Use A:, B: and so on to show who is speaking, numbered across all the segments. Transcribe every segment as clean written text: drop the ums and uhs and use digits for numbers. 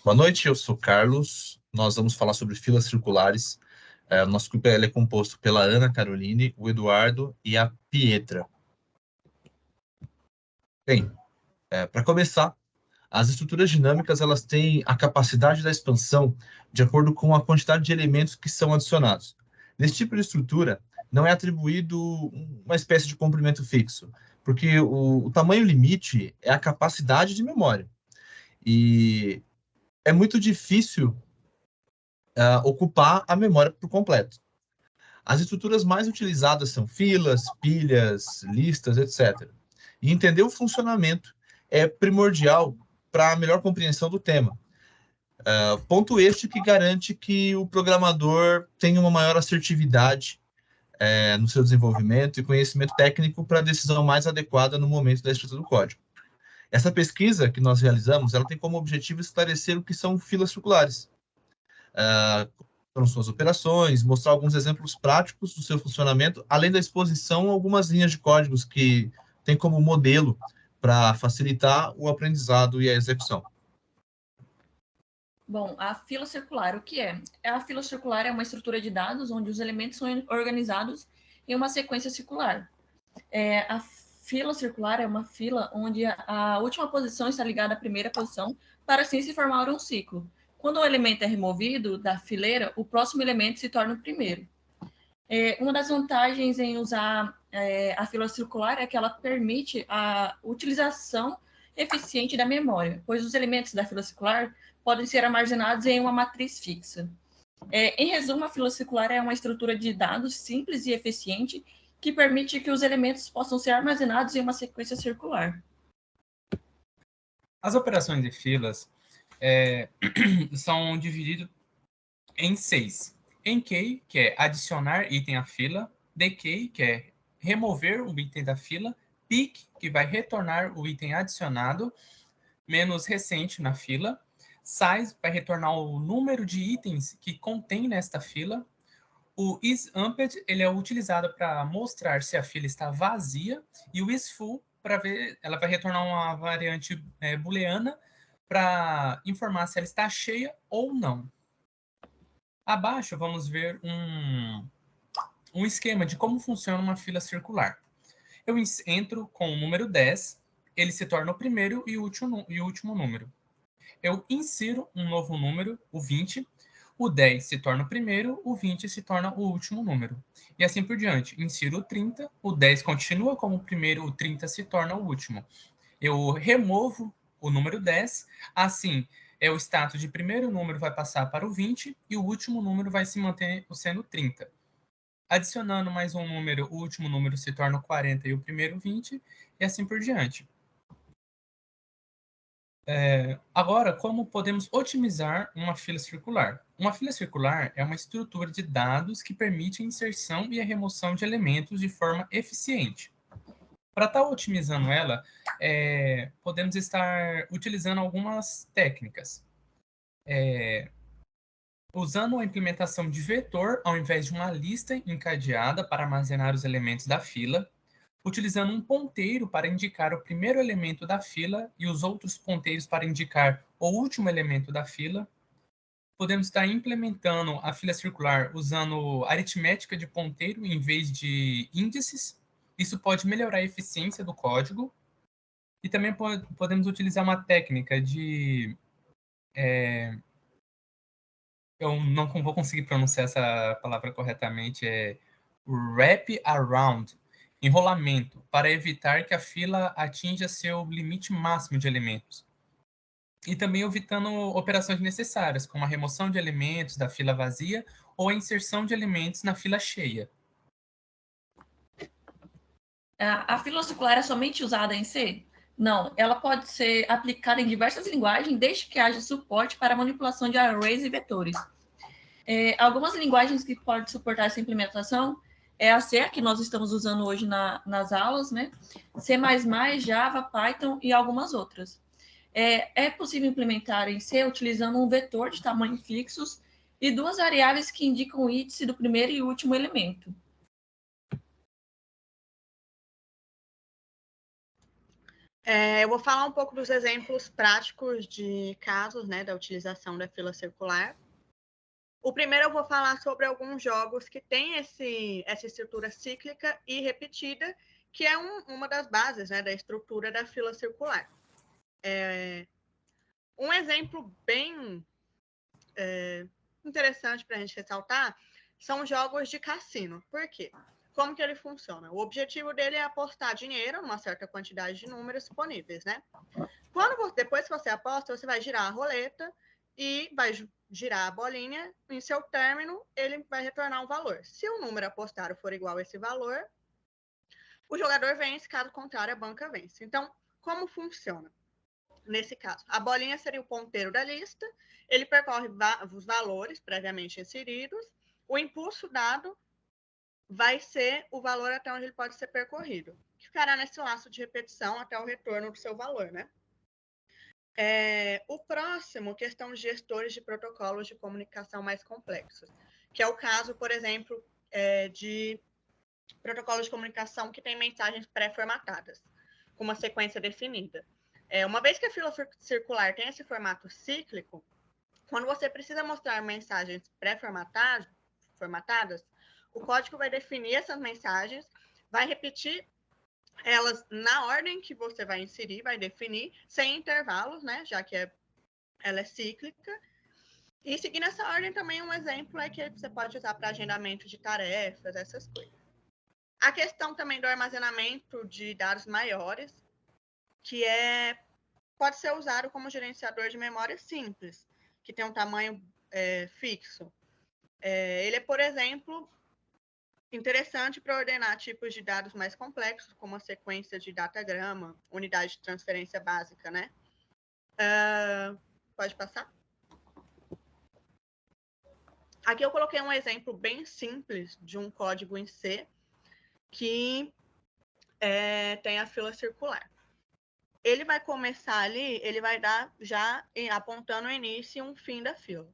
A: Boa noite, eu sou Carlos. Nós vamos falar sobre filas circulares. O nosso grupo ele é composto pela Ana Caroline, o Eduardo e a Pietra. Bem, para começar, as estruturas dinâmicas elas têm a capacidade da expansão de acordo com a quantidade de elementos que são adicionados. Nesse tipo de estrutura, não é atribuído uma espécie de comprimento fixo, porque o tamanho limite é a capacidade de memória. E é muito difícil ocupar a memória por completo. As estruturas mais utilizadas são filas, pilhas, listas, etc. E entender o funcionamento é primordial para a melhor compreensão do tema. Ponto este que garante que o programador tenha uma maior assertividade no seu desenvolvimento e conhecimento técnico para a decisão mais adequada no momento da escrita do código. Essa pesquisa que nós realizamos, ela tem como objetivo esclarecer o que são filas circulares, foram suas operações, mostrar alguns exemplos práticos do seu funcionamento, além da exposição a algumas linhas de códigos que tem como modelo para facilitar o aprendizado e a execução.
B: Bom, a fila circular, o que é? A fila circular é uma estrutura de dados onde os elementos são organizados em uma sequência circular. A fila circular é uma fila onde a última posição está ligada à primeira posição para assim se formar um ciclo. Quando o elemento é removido da fileira, o próximo elemento se torna o primeiro. Uma das vantagens em usar a fila circular é que ela permite a utilização eficiente da memória, pois os elementos da fila circular podem ser armazenados em uma matriz fixa. Em resumo, a fila circular é uma estrutura de dados simples e eficiente que permite que os elementos possam ser armazenados em uma sequência circular.
C: As operações de filas são divididas em 6. Encay, que é adicionar item à fila. Decay, que é remover o item da fila. Pick, que vai retornar o item adicionado, menos recente na fila. Size vai retornar o número de itens que contém nesta fila. O isAmped ele é utilizado para mostrar se a fila está vazia, e o isFull para ver, ela vai retornar uma variante booleana para informar se ela está cheia ou não. Abaixo vamos ver um esquema de como funciona uma fila circular. Eu entro com o número 10, ele se torna o primeiro e o último número. Eu insiro um novo número, o 20, o 10 se torna o primeiro, o 20 se torna o último número. E assim por diante. Insiro o 30, o 10 continua como o primeiro, o 30 se torna o último. Eu removo o número 10, assim o status de primeiro número vai passar para o 20 e o último número vai se manter sendo 30. Adicionando mais um número, o último número se torna o 40 e o primeiro 20, e assim por diante. Agora, como podemos otimizar uma fila circular? Uma fila circular é uma estrutura de dados que permite a inserção e a remoção de elementos de forma eficiente. Para estar otimizando ela, podemos estar utilizando algumas técnicas. Usando a implementação de vetor ao invés de uma lista encadeada para armazenar os elementos da fila, utilizando um ponteiro para indicar o primeiro elemento da fila e os outros ponteiros para indicar o último elemento da fila. Podemos estar implementando a fila circular usando aritmética de ponteiro em vez de índices. Isso pode melhorar a eficiência do código. E também podemos utilizar uma técnica de... eu não vou conseguir pronunciar essa palavra corretamente, wrap around, enrolamento, para evitar que a fila atinja seu limite máximo de elementos. E também evitando operações necessárias, como a remoção de elementos da fila vazia ou a inserção de elementos na fila cheia.
B: A fila circular é somente usada em C? Não, ela pode ser aplicada em diversas linguagens, desde que haja suporte para a manipulação de arrays e vetores. Algumas linguagens que podem suportar essa implementação é a C, que nós estamos usando hoje nas aulas, né? C++, Java, Python e algumas outras. É possível implementar em C utilizando um vetor de tamanho fixos e duas variáveis que indicam o índice do primeiro e último elemento.
D: Eu vou falar um pouco dos exemplos práticos de casos, né, da utilização da fila circular. O primeiro eu vou falar sobre alguns jogos que têm essa estrutura cíclica e repetida, que é uma das bases, né, da estrutura da fila circular. Um exemplo bem interessante para a gente ressaltar são jogos de cassino. Por quê? Como que ele funciona? O objetivo dele é apostar dinheiro numa certa quantidade de números disponíveis, né? Depois que você aposta, você vai girar a roleta e vai girar a bolinha. Em seu término, ele vai retornar um valor. Se o número apostado for igual a esse valor, o jogador vence, caso contrário, a banca vence. Então, como funciona? Nesse caso, a bolinha seria o ponteiro da lista, ele percorre os valores previamente inseridos, o impulso dado vai ser o valor até onde ele pode ser percorrido, que ficará nesse laço de repetição até o retorno do seu valor, né? O próximo, questão de gestores de protocolos de comunicação mais complexos, que é o caso, por exemplo, de protocolos de comunicação que têm mensagens pré-formatadas, com uma sequência definida. Uma vez que a fila circular tem esse formato cíclico, quando você precisa mostrar mensagens pré-formatadas, o código vai definir essas mensagens, vai repetir elas na ordem que você vai inserir, vai definir, sem intervalos, né? Já que ela é cíclica. E seguindo essa ordem também, um exemplo é que você pode usar para agendamento de tarefas, essas coisas. A questão também do armazenamento de dados maiores, que pode ser usado como gerenciador de memória simples, que tem um tamanho fixo. Ele é, por exemplo, interessante para ordenar tipos de dados mais complexos, como a sequência de datagrama, unidade de transferência básica, né? Pode passar? Aqui eu coloquei um exemplo bem simples de um código em C que tem a fila circular. Ele vai começar ali, ele vai dar já apontando o início e um fim da fila.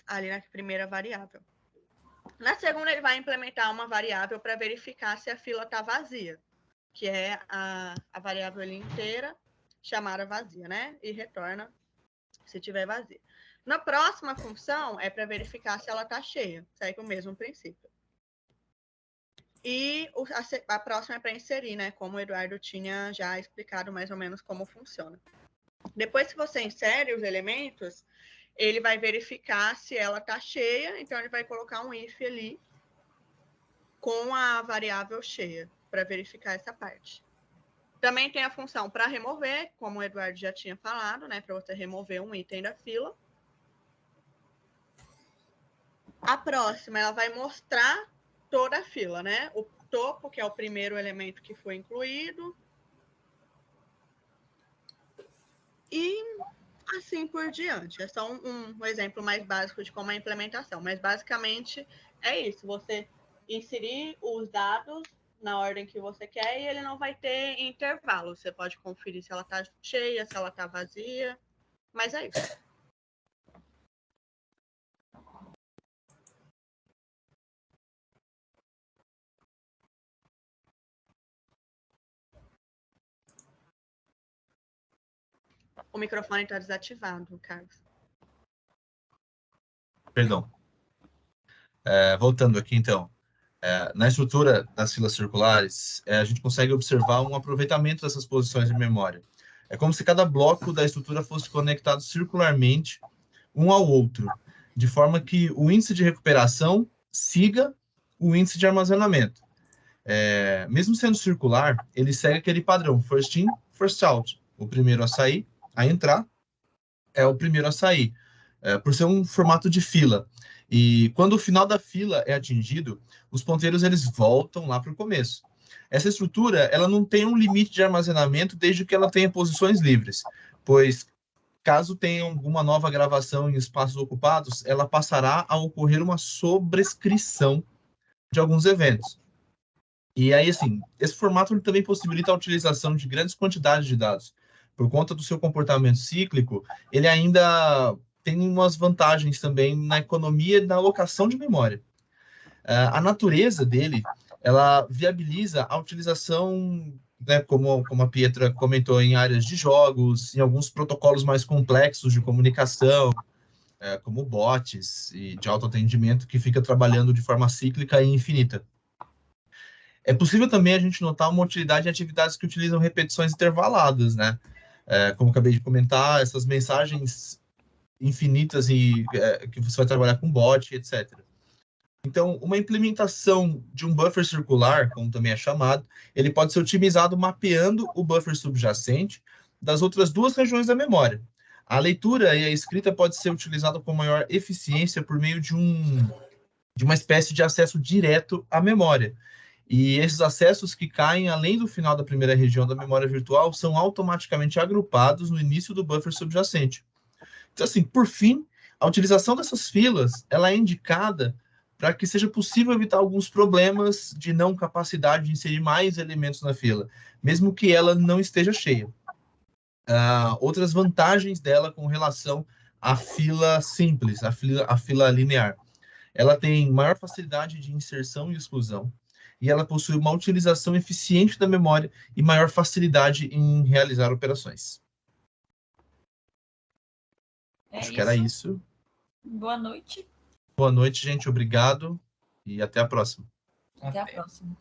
D: Ali na primeira variável. Na segunda, ele vai implementar uma variável para verificar se a fila está vazia, que é a variável ali inteira chamada vazia, né? E retorna se tiver vazia. Na próxima função, é para verificar se ela está cheia. Segue o mesmo princípio. E a próxima é para inserir, né? Como o Eduardo tinha já explicado mais ou menos como funciona. Depois que você insere os elementos, ele vai verificar se ela está cheia, então ele vai colocar um if ali com a variável cheia, para verificar essa parte. Também tem a função para remover, como o Eduardo já tinha falado, né? Para você remover um item da fila. A próxima, ela vai mostrar toda a fila, né? O topo, que é o primeiro elemento que foi incluído. E assim por diante. É só um exemplo mais básico de como é a implementação. Mas, basicamente, é isso. Você inserir os dados na ordem que você quer e ele não vai ter intervalo. Você pode conferir se ela está cheia, se ela está vazia. Mas é isso. O microfone está desativado, Carlos.
A: Perdão. Voltando aqui, então. Na estrutura das filas circulares, a gente consegue observar um aproveitamento dessas posições de memória. É como se cada bloco da estrutura fosse conectado circularmente um ao outro, de forma que o índice de recuperação siga o índice de armazenamento. Mesmo sendo circular, ele segue aquele padrão, first in, first out. O primeiro a entrar, é o primeiro a sair, por ser um formato de fila. E quando o final da fila é atingido, os ponteiros eles voltam lá para o começo. Essa estrutura ela não tem um limite de armazenamento desde que ela tenha posições livres, pois caso tenha alguma nova gravação em espaços ocupados, ela passará a ocorrer uma sobrescrição de alguns eventos. E aí, assim, esse formato também possibilita a utilização de grandes quantidades de dados. Por conta do seu comportamento cíclico, ele ainda tem umas vantagens também na economia e na alocação de memória. A natureza dele, ela viabiliza a utilização né, como a Pietra comentou, em áreas de jogos, em alguns protocolos mais complexos de comunicação, como bots e de autoatendimento, que fica trabalhando de forma cíclica e infinita. É possível também a gente notar uma utilidade em atividades que utilizam repetições intervaladas, né? Como acabei de comentar, essas mensagens infinitas e que você vai trabalhar com bot, etc. Então, uma implementação de um buffer circular, como também é chamado, ele pode ser otimizado mapeando o buffer subjacente das outras duas regiões da memória. A leitura e a escrita pode ser utilizada com maior eficiência por meio de uma espécie de acesso direto à memória. E esses acessos que caem além do final da primeira região da memória virtual são automaticamente agrupados no início do buffer subjacente. Então, assim, por fim, a utilização dessas filas ela é indicada para que seja possível evitar alguns problemas de não capacidade de inserir mais elementos na fila, mesmo que ela não esteja cheia. Outras vantagens dela com relação à fila simples, à fila linear. Ela tem maior facilidade de inserção e exclusão, e ela possui uma utilização eficiente da memória e maior facilidade em realizar operações. Acho que era isso.
B: Boa noite.
A: Boa noite, gente. Obrigado e até a próxima.
B: Até a próxima.